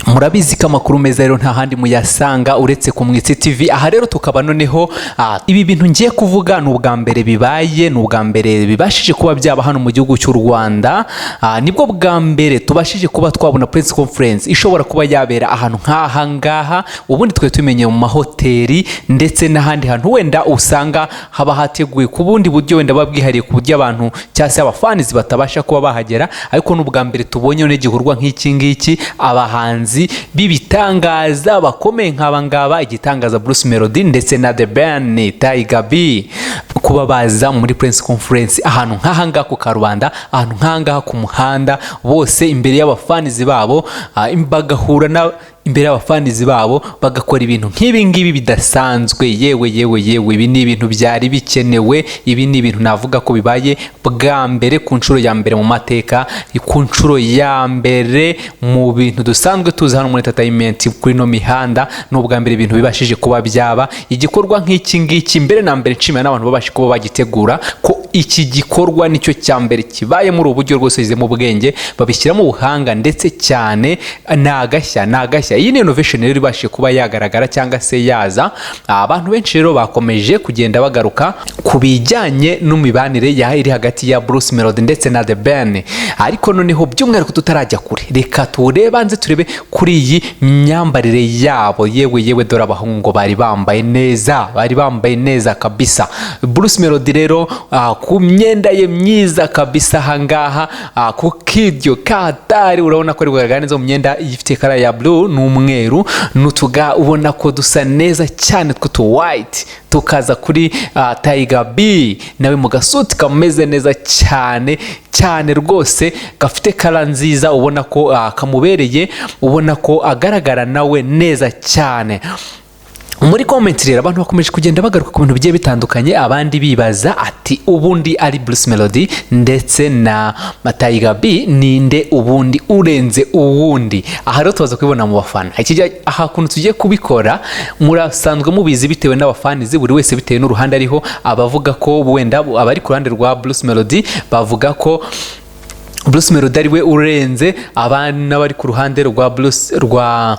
murabizi ko amakuru meza rero nta handi muyasanga uretse ku Mwitsi TV. Aha rero tukaba noneho ibi bintu ngiye kuvuga ni ubwa mbere bibaye, ni ubwa mbere bibashije kuba byaba hano mu gihugu cy'u Rwanda. Nibwo bwa mbere tubashije kuba twabona press conference ishobora kuba yabera ahantu nk'aha ngaha. Ubundi twe tumenye mu mahoteli ndetse n'ahandi hantu wenda usanga haba hateguye ku bundi buryo wenda babwihariye ku buryo abantu cyase abafanizi batabasha kuba bahagera, ariko n'ubwa mbere tubonye n'igikorwa nk'iki ngiki abahanzi bibitangaza bakomeye nk'abangaba, igitangaza Bruce Melody ndetse na The Ben Tiger B kuba baza muri press conference ahantu nk'ahangaha ku Karubanda, ahantu nk'ahangaha ku muhanda, bose imbere y'abafanizi babo, bagahura na imbere y'abafanizi babo bagakora ibintu nk'ibi ngibi bidasanzwe. Yewe ibi ni ibintu byari bikenewe, ibi ni ibintu navuga ko bibaye bwa mbere ku nshuro ya mbere mu mateka, ku nshuro ya mbere mu bintu dusanzwe tuzi hano muri entertainment kuri no mihanda. N'ubwa mbere ibintu bibashije kuba byaba igikorwa nk'iki ngiki. Mbere na mbere nshimira n'abantu babashije kuba bagitegura ko iki gikorwa nicyo cya mbere kibaye muri ubu buryo rwose bize mu bwenge, babishyiramo ubuhanga ndetse cyane nagashya. Iyi ni innovation rero ibashije kuba yagaragara cyangwa se yaza. Abantu benshi rero bakomeje kugenda bagaruka ku bijyanye n'imibanire iri hagati ya Bruce Melody ndetse na The Ben, ariko noneho by'umwihariko tutarajya kure, reka turebanze turebe kuri iyi myambarire yabo. Yewe dore abahungu bari bambaye neza kabisa. Bruce Melody rero ku myenda ye myiza kabisa ahangaha ku kidyo katari, urabona ko ari bugaragara neza mu myenda ifite kara ya blue n'umweru n'utuga ubona ko dusa neza cyane tw'utu white. Tukaza kuri Tiger B nawe mu gasuti kameze neza cyane rwose, gafite kara nziza, ubona ko kamubereye, ubona ko agaragara nawe neza cyane. Muri comment rero abantu bakomeje kugenda bagaruka ku bintu bigiye bitandukanye, abandi bibaza ati ubundi ari Bruce Melody ndetse na Tiger B ninde ubundi urenze uwundi. Aha rero tubaza kubibona mu bafana. Aha kuntu tugiye kubikora murasanzwe mubizi bitewe n'abafanizi, buri wese bitewe n'uruhande ariho. Abavuga ko wenda abari ku ruhande rwa Bruce Melody bavuga ko Bruce Melody ari we urenze, abana bari ku ruhande rwa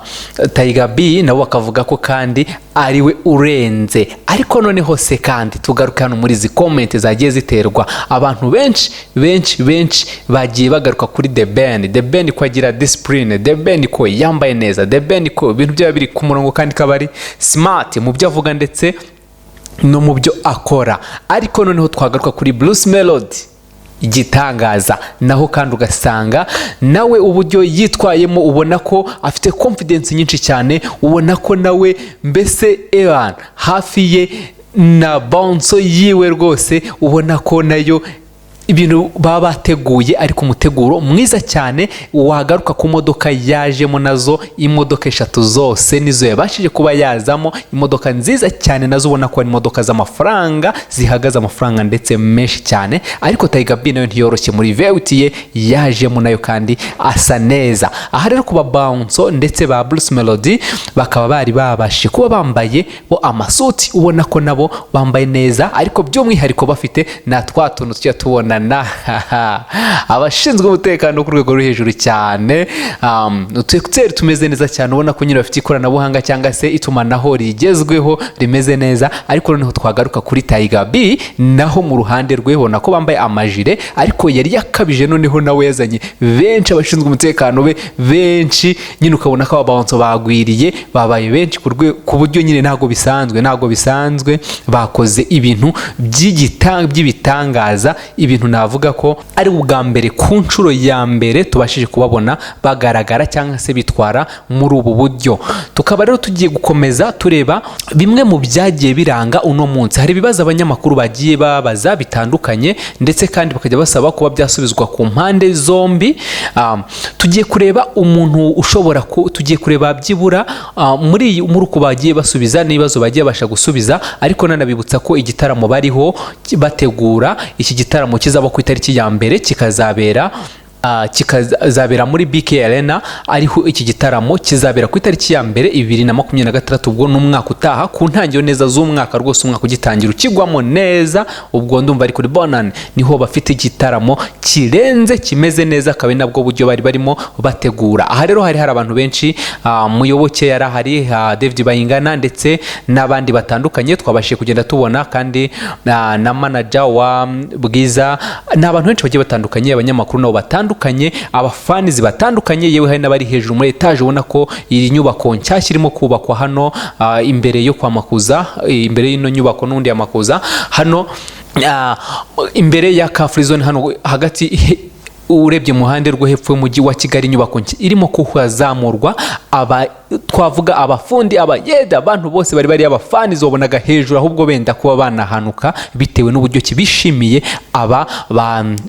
Tiger B nabo bakavuga ko kandi ari we urenze. Ariko noneho se kandi tugaruka hano muri izi comment zagiye ziterwa, abantu benshi bagiye bagaruka kuri The Ben ko agira discipline, The Ben ko yambaye neza, The Ben ko ibintu byaba biri ku murongo kandi kabari smart mu byo avuga ndetse no mu byo akora. Ariko noneho twagaruka kuri Bruce Melody igitangaza naho kandi ugasanga nawe uburyo yitwayemo, ubona ko afite confidence nyinshi cyane, ubona ko nawe mbese hafi ye na bounce yiwe rwose, ubona ko nayo ibintu baba bateguye ariko umuteguro mwiza cyane. Wagaruka ku modoka yajemo nazo, imodoka eshatu zose nizo yabashije kuba yazamo, imodoka nziza cyane nazo ubona ko ari imodoka z'amafaranga, zihagaze amafaranga ndetse menshi cyane. Ariko Tiger B nayo ntiyoroshye muri vewiti ye yajemo nayo kandi asa neza. Aha rero kuba bounce ndetse ba Bruce Melody bakaba bari babashije kuba bambaye bo amasuti, ubona ko nabo bambaye neza, ariko by'umwihariko bafite na twa tuntu tujya tubona abashinzwe umutekano ku rwego ruri hejuru cyane. Ututeri tumeze neza cyane, ubona ko nyine bafite ikoranabuhanga cyangwa se itumanaho rigezweho rimeze neza. Ariko noneho twagaruka kuri Tiger B naho mu ruhande rwe ubona ko bambaye amajire, ariko yari yakabije noneho nawe yazanye benshi abashinzwe umutekano be benshi, nyine ukabona ko ababanso bagwiriye, babaye benshi ku buryo nyine ntago bisanzwe bakoze ibintu by'ibitangaza, ibintu navuga ko ari ubwa mbere ku nshuro ya mbere tubashije kubabona bagaragara cyangwa se bitwara muri ubu buryo. Tukaba rero tugiye gukomeza tureba bimwe mu byagiye biranga uno munsi. Hari ibibazo abanyamakuru bagiye babaza bitandukanye, ndetse kandi bakajya basaba kuba byasubizwa ku mpande zombi. Tugiye kureba umuntu ushobora tugiye kureba byibura muri uko bagiye basubiza n'ibibazo bagiye basha gusubiza. Ariko nanabibutsa ko igitaramo bariho bategura, iki gitaramo kizaba ku itariki ya mbere kikazabera kikazabera muri BK Arena, ariho iki gitaramo kizabera ku itariki ya mbere 2026 ubwo n'umwaka utaha ku ntangiriro neza z'umwaka rwose, umwaka ugitangira ukigwamo neza, ubwo ndumva ari kuri Bonane niho bafite igitaramo kirenze kimeze neza, kabe nabwo buryo bari barimo bategura. Aha rero hari abantu benshi, muyoboke yari hari David Bayingana ndetse n'abandi batandukanye twabashije kugenda tubona, kandi na manager wa Bwiza, n'abantu benshi bagiye batandukanye, abanyamakuru nabo batandukanye, abafanizi batandukanye, yewe hari n'abari hejuru muri etage. Ubona ko iyi nyubako nshyashya irimo kubakwa hano imbere yo kwa Makuza, imbere y'ino nyubako n'undi ya Makuza hano imbere ya Car Free Zone hano hagati, urebye muhande rwo hepfo y'umujyi wa Kigali, inyubako irimo kuhazamurwa. Twavuga abafundi, abayeda, abantu bose bari abafani zobonaga hejuru, ahubwo benda kuba banahanuka bitewe n'uburyo kibishimiye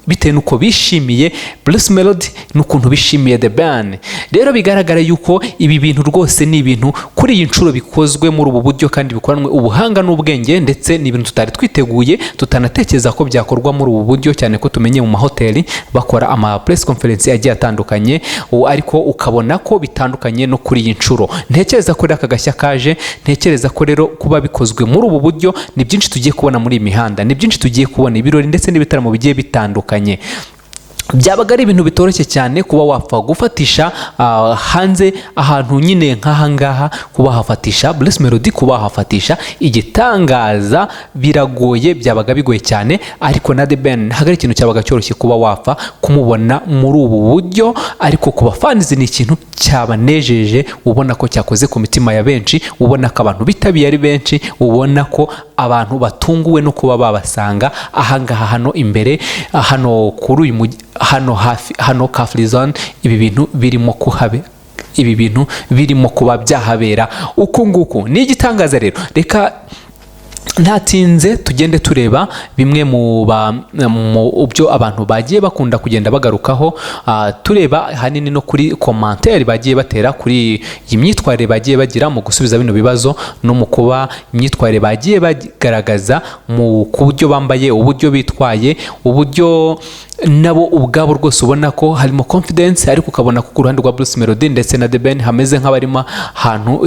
bitewe nuko bishimiye Bruce Melody n'ukuntu bishimiye The Ben. Rero bigaragara yuko ibi bintu rwose ni ibintu kuri iyi nshuro bikozwe muri ubu buryo, kandi bikoranwe ubuhanga n'ubwenge, ndetse ni ibintu tutari twiteguye, tutanatekereza ko byakorwa muri ubu buryo, cyane ko tumenye mu mahoteli bakora ama press conference agiye atandukanye, ariko ukabona ko bitandukanye no kuri iyi nshuro. Ntekereza ko aka gashya kaje, ntekereza ko rero kuba bikozwe muri ubu buryo ni byinshi tugiye kubona muri imihanda, ni byinshi tugiye kubona ibirori ndetse n'ibitaramo bigiye bitandukanye. Byabaga ari ibintu bitoroshye cyane kuba wapfa gufatisha hanze ahantu nyine nk'aha ngaha, kuba hafatisha Bruce Melody, kuba hafatisha igitangaza biragoye, byabaga bigoye cyane. Ariko na The Ben ntabwo ari ikintu cyabaga cyoroshye kuba wapfa kumubona muri ubu buryo, ariko ku bafans ni ikintu cyabanejeje, ubona ko cyakoze ku mitima ya benshi, ubona ko abantu bitabiye ari benshi, ubona ko abantu batunguwe no kuba babasanga aha ngaha hano imbere, hano kuri uyu mujyi, hano hafi, hano Car Free Zone. Ibi bintu birimo kuhabe, ibi bintu birimo kuba byahabera uku nguku, ni igitangaza. Rero reka ntatinze tugende tureba bimwe mu byo abantu bagiye bakunda kugenda bagarukaho, tureba hanini no kuri commentaire bagiye batera kuri iyi myitwarire bagiye bagira mu gusubiza bino bibazo, no mu kuba imyitwarire bagiye bagaragaza mu kuburyo bambaye, uburyo bitwaye, uburyo nabo ubwabo rwose ubona ko harimo confidence, ariko ukabona ko ku ruhande rwa Bruce Melody ndetse na The Ben hameze nk'abarimo ahantu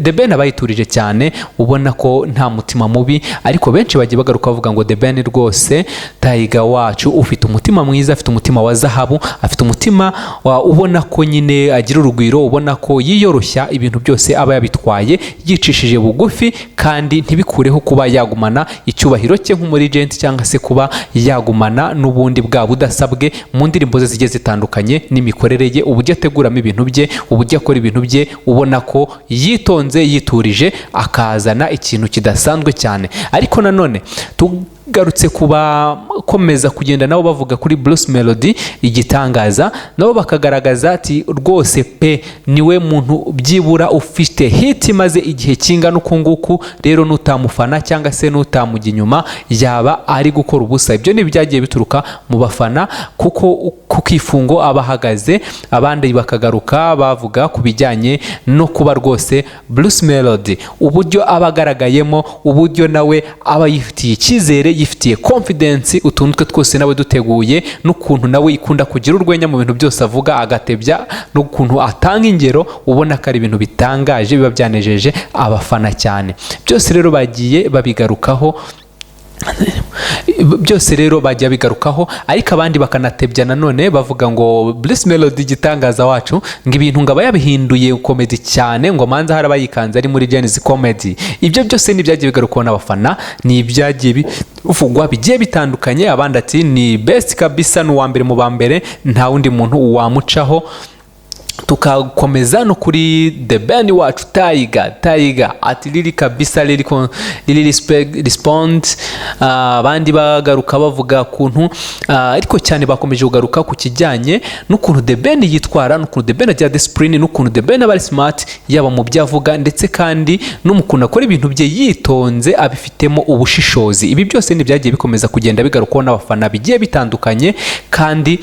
The Ben abayiturije cyane, ubona ko nta mutima mubi. Ariko benshi bagiye bagaruka bavuga ngo The Ben rwose Tiger wacu ufite umutima mwiza, afite umutima wa zahabu, afite umutima ubona ko nyine agira urugwiro, ubona ko yiyoroshya ibintu byose aba yabitwaye yicishije bugufi, kandi ntibikureho kuba yagumana icyubahiro cye nk'umurigenti, cyangwa se kuba yagumana n'ubundi bwa budasabwe mu ndirimbo ze zigiye zitandukanye, n'imikorere ye, uburyo ateguramo ibintu bye, uburyo akora ibintu bye, ubona ko yitonze, yiturije, akazana ikintu kidasanzwe cyane. Ariko nanone tugarutse kuba komeza kugenda nabo bavuga kuri Bruce Melody igitangaza, nabo bakagaragaza ati rwose pe niwe muntu byibura ufite hit maze igihe kingana uku nguku, rero nutamufana cyangwa se nutamujya inyuma yaba ari gukora ubusa. Ibyo ni byagiye bituruka mu bafana, kuko kukifungo abahagaze, abandi bakagaruka bavuga kubijyanye no kuba rwose Bruce Melody uburyo abagaragayemo, uburyo nawe aba yifitiye icyizere, yifitiye confidence, utuntu twose nawe duteguye, n'ukuntu nawe ikunda kugira urwenya mu bintu byose avuga, agatebya, n'ukuntu atanga ingero, ubona ko ari ibintu bitangaje, biba byanejeje abafana cyane. Byose rero bagiye babigarukaho, ariko abandi bakanatebya nanone bavuga ngo Bruce Melody igitangaza wacu ngo ibintu ngaba yabihinduye comedy cyane, ngo manza hari abayikanze ari muri Genesis comedy. Ibyo byose ni byagiye bigarukaho n'abafana, ni byagiye bivugwa bigiye bitandukanye. Abandi ati ni best kabisa, n'uwa mbere mu bambere, nta wundi muntu wamucaho. Tukakomeza no kuri The Ben wacu Tiger ati liri kabisa, liri respond. Abandi bagaruka bavuga kuntu, ariko cyane bakomeje kugaruka ku kijyanye n'ukuntu The Ben yitwara, n'ukuntu The Ben agira discipline, n'ukuntu The Ben aba ari smart, yaba mu byavuga ndetse kandi n'ukuntu akora ibintu bye yitonze, abifitemo ubushishozi. Ibi byose ni byagiye bikomeza kugenda bigarukaho n'abafana bigiye bitandukanye, kandi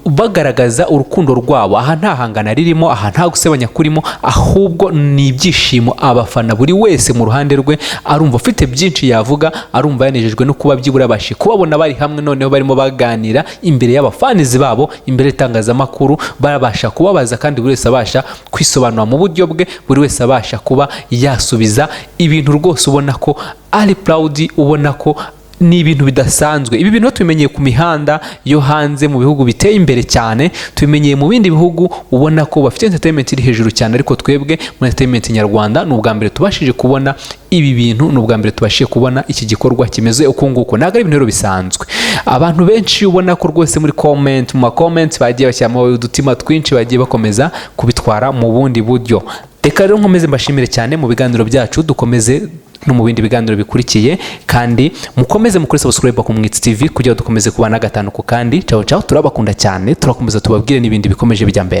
bagaragaza urukundo rwabo. Aha ntahangana ririmo, aha nta gusebanya kurimo, ahubwo ni ibyishimo abafana buri wese mu ruhande rwe arumva afite byinshi yavuga, arumva yanejejwe no kuba byibura bashi kubabona bari hamwe noneho barimo baganira imbere y'abafanizi babo, imbere y'itangazamakuru, barabasha kubabaza kandi buri wese abasha kwisobanura mu buryo bwe, buri wese abasha kuba yasubiza ibintu rwose ubona ko ari proud, ubona ko ni ibintu bidasanzwe. Ibi bintu tubimenyeye ku mihanda yo hanze mu bihugu biteye imbere cyane, tubimenyeye mu bindi bihugu ubona ko bafite entertainment iri hejuru cyane, ariko twebwe muri entertainment nyarwanda ni ubwa mbere tubashije kubona ibi bintu, ni ubwa mbere tubashije kubona iki gikorwa kimeze uko nguko, ntabwo ari ibintu rero bisanzwe. Abantu benshi ubona ko rwose muri comment, mu comment bagiye bashyiramo udutima twinshi, bagiye bakomeza kubitwara mu bundi buryo. Reka rero nkomeze mbashimire cyane mu biganiro byacu, dukomeze no mu bindi biganiro bikurikiye, kandi mukomeze mukuri subscribe ku Mwitsi TV kugira dukomeze kubana gatanu ku kandi. Ciao ciao, turabakunda cyane, turakomeza tubabwire n'ibindi bikomeje bijya mbere.